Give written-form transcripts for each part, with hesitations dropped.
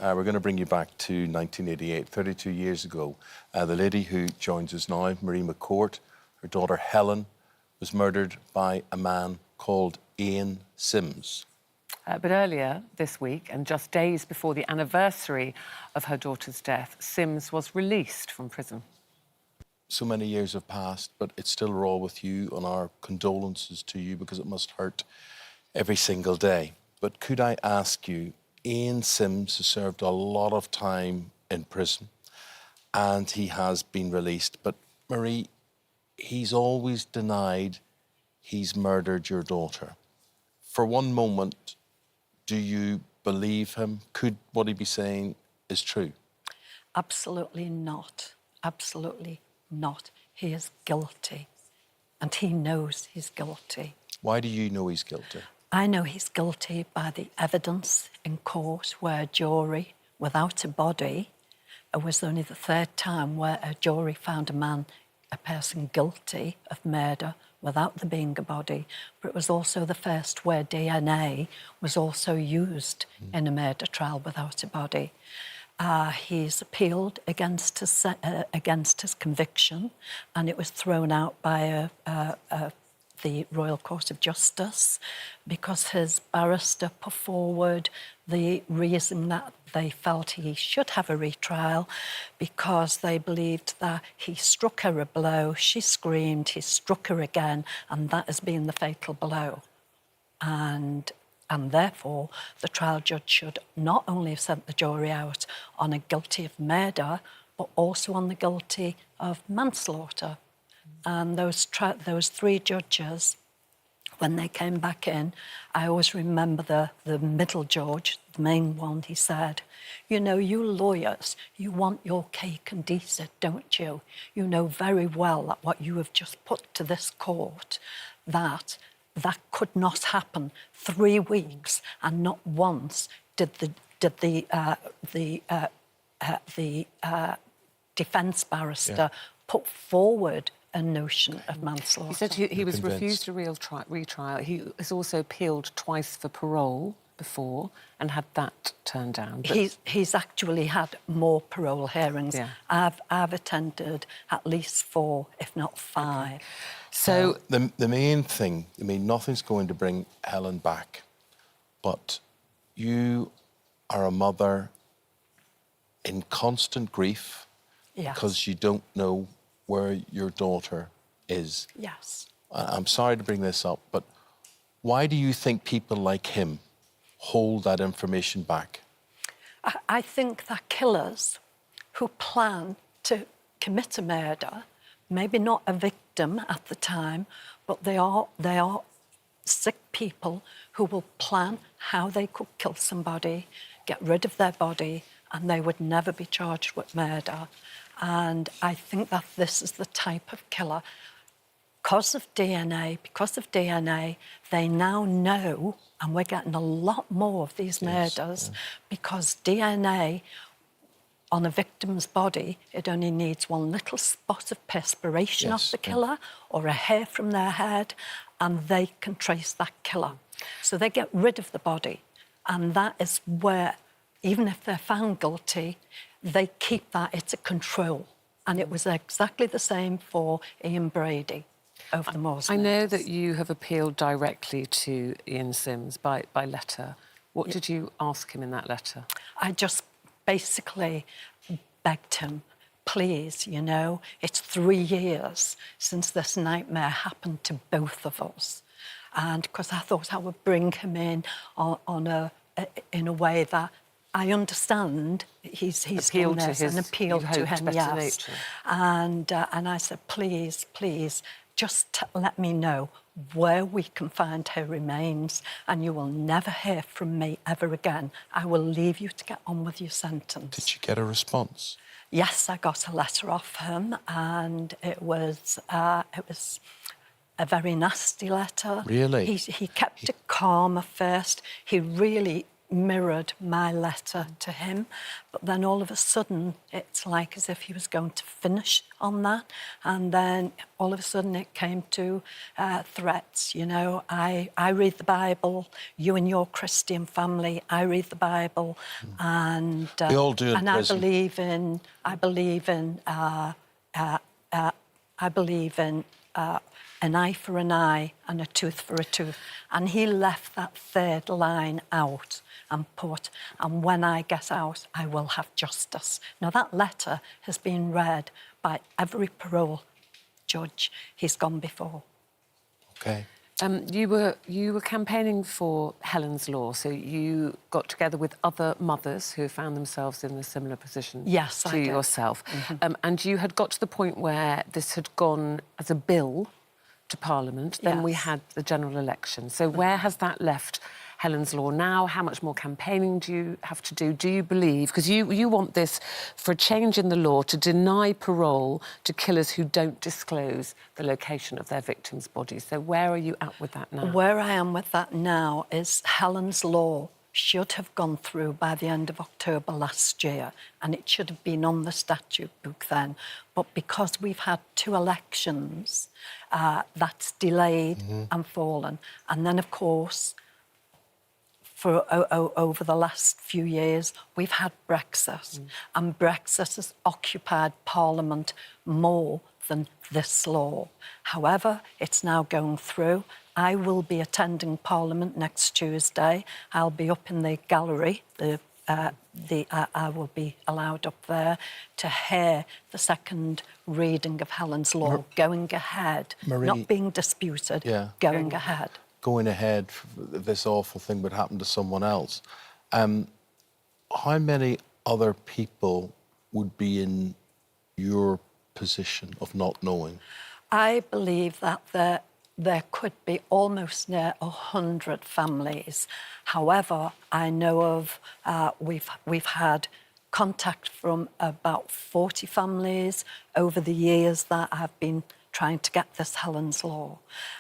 we're going to bring you back to 1988, 32 years ago. The lady who joins us now, Marie McCourt, her daughter Helen, was murdered by a man called Ian Sims. But earlier this week, and just days before the anniversary of her daughter's death, Sims was released from prison. So many years have passed, but it's still raw with you, and our condolences to you, because it must hurt every single day. But could I ask you, Ian Sims has served a lot of time in prison and he has been released. But Marie, he's always denied he's murdered your daughter. For one moment, do you believe him? Could what he be saying is true? Absolutely not. Absolutely not. He is guilty, and he knows he's guilty. Why do you know he's guilty? I know he's guilty by the evidence in court where a jury without a body, it was only the third time where a jury found a person guilty of murder without there being a body, but it was also the first where DNA was also used in a murder trial without a body. He's appealed against his conviction, and it was thrown out by the Royal Court of Justice because his barrister put forward the reason that they felt he should have a retrial, because they believed that he struck her a blow, she screamed, he struck her again, and that has been the fatal blow. And therefore, the trial judge should not only have sent the jury out on a guilty of murder, but also on the guilty of manslaughter. And those three judges, when they came back in, I always remember the middle judge, the main one, he said, you know, you lawyers, you want your cake and eat it, don't you? You know very well that what you have just put to this court, that could not happen. 3 weeks, and not once did the defence barrister put forward a notion of manslaughter. He said he was refused a retrial. He has also appealed twice for parole before and had that turned down. But He's actually had more parole hearings. Yeah. I've attended at least 4, if not 5. Okay. So the main thing, I mean, nothing's going to bring Helen back, but you are a mother in constant grief because you don't know where your daughter is. Yes. I'm sorry to bring this up, but why do you think people like him hold that information back? I think that killers who plan to commit a murder, maybe not a victim at the time, but they are sick people who will plan how they could kill somebody, get rid of their body, and they would never be charged with murder. And I think that this is the type of killer. Because of DNA, they now know, and we're getting a lot more of these murders, because DNA on a victim's body, it only needs one little spot of perspiration off the killer or a hair from their head, and they can trace that killer. So they get rid of the body, and that is where, even if they're found guilty, they keep that, it's a control. And it was exactly the same for Ian Brady over the moors. I know that you have appealed directly to Ian Sims by letter. What did you ask him in that letter? I just basically begged him, please, you know, it's 3 years since this nightmare happened to both of us. And because I thought I would bring him in in a way that I understand he's appealed to his, an appeal to him, yes. Nature. And I said, please, just let me know where we can find her remains, and you will never hear from me ever again. I will leave you to get on with your sentence. Did you get a response? Yes, I got a letter off him, and it was a very nasty letter. Really? He kept it calm at first. He really mirrored my letter to him. But then all of a sudden, it's like as if he was going to finish on that. And then all of a sudden it came to threats. You know, I read the Bible, you and your Christian family, I read the Bible. And we all do in and prison. I believe in an eye for an eye and a tooth for a tooth. And he left that third line out and put, and when I get out, I will have justice. Now, that letter has been read by every parole judge he's gone before. OK. You were campaigning for Helen's Law, so you got together with other mothers who found themselves in a similar position Yes, to I did. yourself. And you had got to the point where this had gone as a bill to Parliament. Then we Yes. had the general election. So where has that left Helen's Law now? How much more campaigning do you have to do? Do you believe, because you want this for a change in the law to deny parole to killers who don't disclose the location of their victims' bodies. So where are you at with that now? Where I am with that now is Helen's Law should have gone through by the end of October last year, and it should have been on the statute book then. But because we've had 2 elections, that's delayed and fallen. And then, of course, for over the last few years, we've had Brexit, and Brexit has occupied Parliament more than this law. However, it's now going through. I will be attending Parliament next Tuesday. I'll be up in the gallery. I will be allowed up there to hear the second reading of Helen's Law going ahead, Marie, not being disputed, going ahead. Going ahead, if this awful thing would happen to someone else. How many other people would be in your position of not knowing? I believe that there could be almost near 100 families. However, I know of we've had contact from about 40 families over the years that have been trying to get this Helen's Law.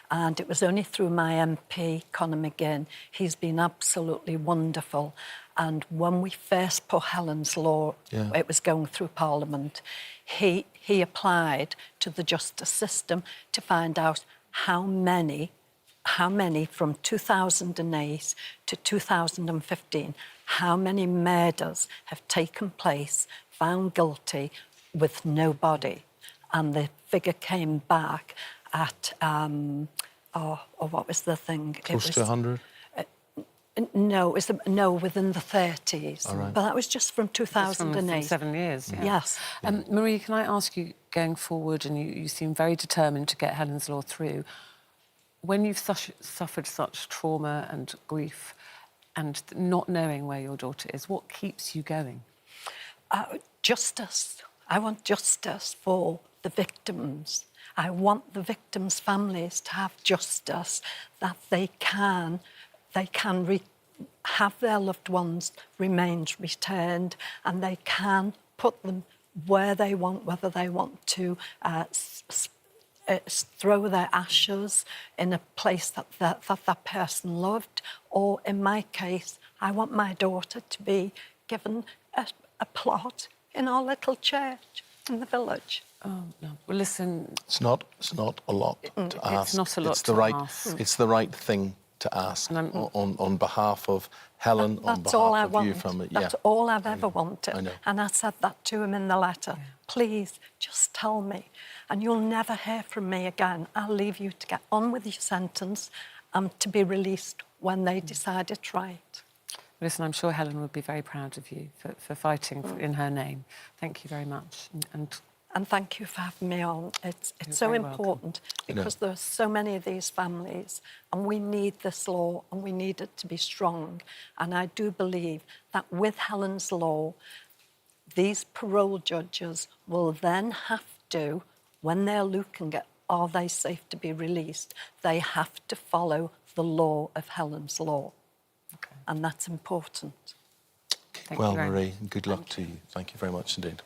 And it was only through my MP, Conor McGinn. He's been absolutely wonderful. And when we first put Helen's Law, it was going through Parliament, he applied to the justice system to find out how many from 2008 to 2015, how many murders have taken place, found guilty, with no body. And the figure came back at, what was the thing? Close to 100? No, within the 30s. All right. But that was just from 2008. From 7 years, yeah. Yes. Marie, can I ask you, going forward, and you seem very determined to get Helen's Law through, when you've suffered such trauma and grief and not knowing where your daughter is, what keeps you going? Justice. I want justice for the victims. I want the victims' families to have justice, that they can have their loved ones remains returned, and they can put them where they want, whether they want to throw their ashes in a place that person loved, or in my case, I want my daughter to be given a plot in our little church in the village. Oh, no. Well, listen... It's not a lot to ask. It's not a lot ask. It's the right thing to ask on behalf of Helen, on behalf of your family. That's all I've ever wanted. I know. And I said that to him in the letter. Yeah. Please, just tell me. And you'll never hear from me again. I'll leave you to get on with your sentence and to be released when they decide it's right. Listen, I'm sure Helen would be very proud of you for fighting in her name. Thank you very much. And thank you for having me on. It's so important because there are so many of these families, and we need this law and we need it to be strong. And I do believe that with Helen's Law, these parole judges will then have to, when they're looking at are they safe to be released, they have to follow the law of Helen's Law. Okay. And that's important. Well, Marie, good luck to you. Thank you very much indeed.